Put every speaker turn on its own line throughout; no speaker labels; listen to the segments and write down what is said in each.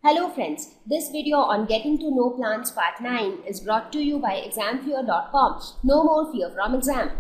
Hello friends, this video on Getting to Know Plants Part 9 is brought to you by examfear.com. No more fear from exam.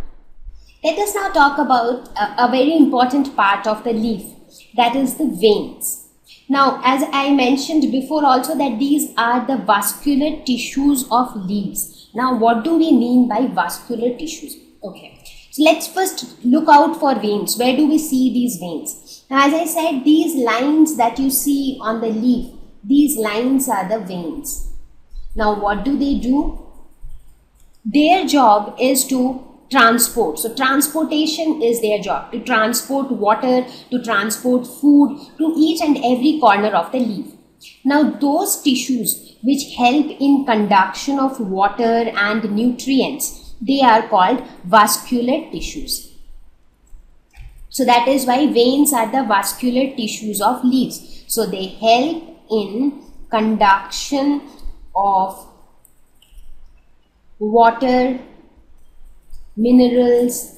Let us now talk about a very important part of the leaf, that is the veins. Now, as I mentioned before also, that these are the vascular tissues of leaves. Now, what do we mean by vascular tissues? Okay, so let's first look out for veins. Where do we see these veins? Now, as I said, these lines that you see on the leaf, these lines are the veins. Now, what do? Their job is to transport. So, transportation is their job, to transport water, to transport food to each and every corner of the leaf. Now, those tissues which help in conduction of water and nutrients, they are called vascular tissues. So, that is why veins are the vascular tissues of leaves. So, they help in conduction of water, minerals,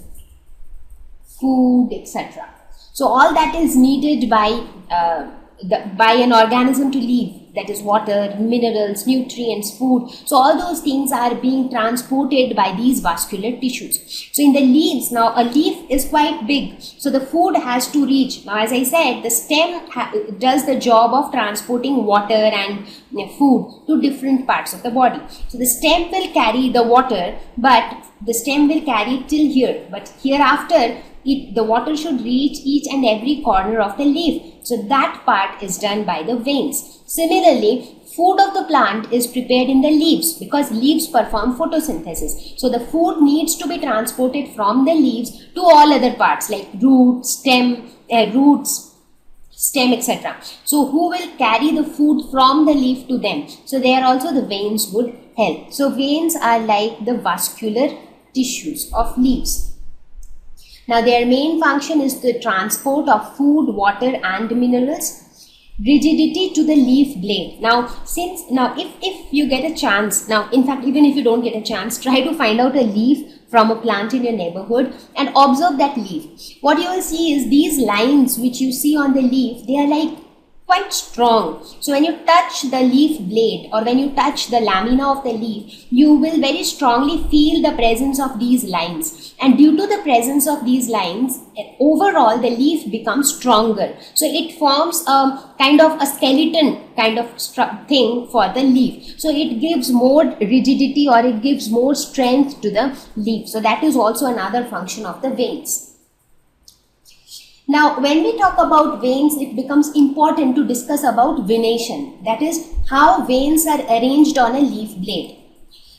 food, etc. So all that is needed by an organism to live, that is water, minerals, nutrients, food. So all those things are being transported by these vascular tissues. So in the leaves, now a leaf is quite big, so the food has to reach. Now as I said, the stem does the job of transporting water and food to different parts of the body. So the stem will carry the water, but the stem will carry till here, but hereafter the water should reach each and every corner of the leaf. So that part is done by the veins. Similarly, food of the plant is prepared in the leaves because leaves perform photosynthesis. So the food needs to be transported from the leaves to all other parts like roots, stem, etc. So who will carry the food from the leaf to them? So there also the veins would help. So veins are like the vascular tissues of leaves. Now their main function is the transport of food, water and minerals. Rigidity to the leaf blade. Now if you get a chance, now in fact even if you don't get a chance, try to find out a leaf from a plant in your neighborhood and observe that leaf. What you will see is these lines which you see on the leaf, they are like quite strong. So when you touch the leaf blade or when you touch the lamina of the leaf, you will very strongly feel the presence of these lines, and due to the presence of these lines, overall the leaf becomes stronger. So it forms a kind of a skeleton kind of thing for the leaf. So it gives more rigidity or it gives more strength to the leaf. So that is also another function of the veins. Now, when we talk about veins, it becomes important to discuss about venation. That is how veins are arranged on a leaf blade.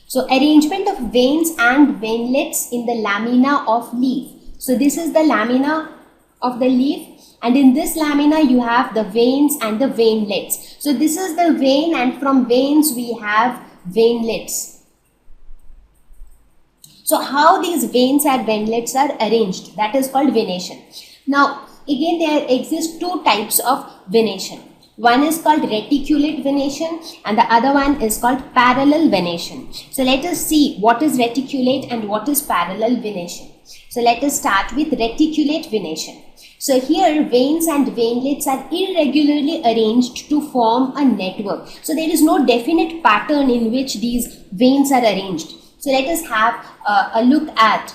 So, arrangement of veins and veinlets in the lamina of leaf. So, this is the lamina of the leaf, and in this lamina you have the veins and the veinlets. So, this is the vein, and from veins we have veinlets. So, how these veins and veinlets are arranged, that is called venation. Now, again there exist two types of venation. One is called reticulate venation and the other one is called parallel venation. So, let us see what is reticulate and what is parallel venation. So, let us start with reticulate venation. So, here veins and veinlets are irregularly arranged to form a network. So, there is no definite pattern in which these veins are arranged. So, let us have a look at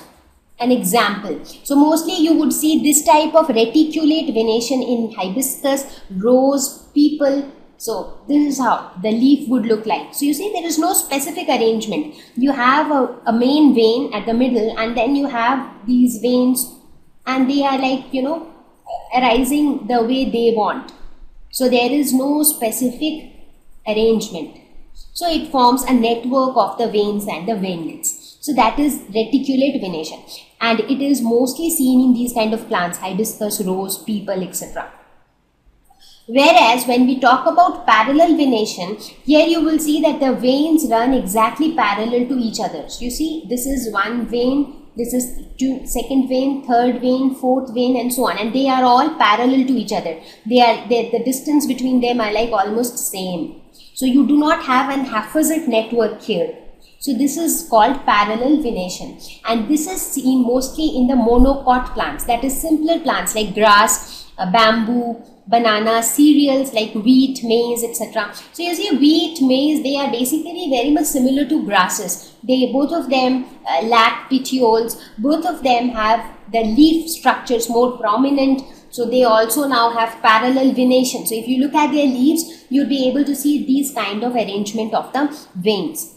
an example. So mostly you would see this type of reticulate venation in hibiscus, rose, people. So this is how the leaf would look like. So you see there is no specific arrangement. You have a main vein at the middle and then you have these veins and they are like, arising the way they want. So there is no specific arrangement. So it forms a network of the veins and the veinlets. So that is reticulate venation, and it is mostly seen in these kind of plants, hibiscus, rose, people, etc. Whereas when we talk about parallel venation, here you will see that the veins run exactly parallel to each other. So you see this is one vein, this is second vein, third vein, fourth vein and so on, and they are all parallel to each other. The distance between them are like almost same. So you do not have an haphazard network here. So this is called parallel venation, and this is seen mostly in the monocot plants, that is simpler plants like grass, bamboo, banana cereals like wheat, maize, etc. So you see, wheat, maize, they are basically very much similar to grasses. They both of them lack petioles. Both of them have the leaf structures more prominent. So they also now have parallel venation. So if you look at their leaves, you'll be able to see these kind of arrangement of the veins.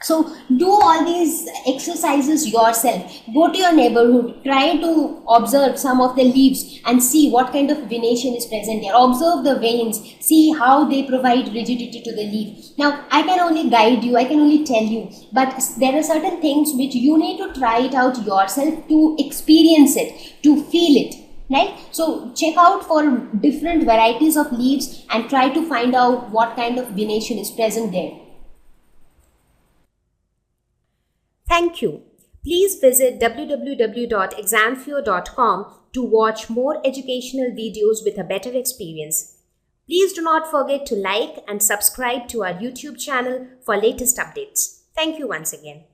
So do all these exercises yourself. Go to your neighborhood, try to observe some of the leaves and see what kind of venation is present there. Observe the veins, see how they provide rigidity to the leaf. Now, I can only guide you, I can only tell you, but there are certain things which you need to try it out yourself to experience it, to feel it. Right? So check out for different varieties of leaves and try to find out what kind of venation is present there. Thank you. Please visit www.examfear.com to watch more educational videos with a better experience. Please do not forget to like and subscribe to our YouTube channel for latest updates. Thank you once again.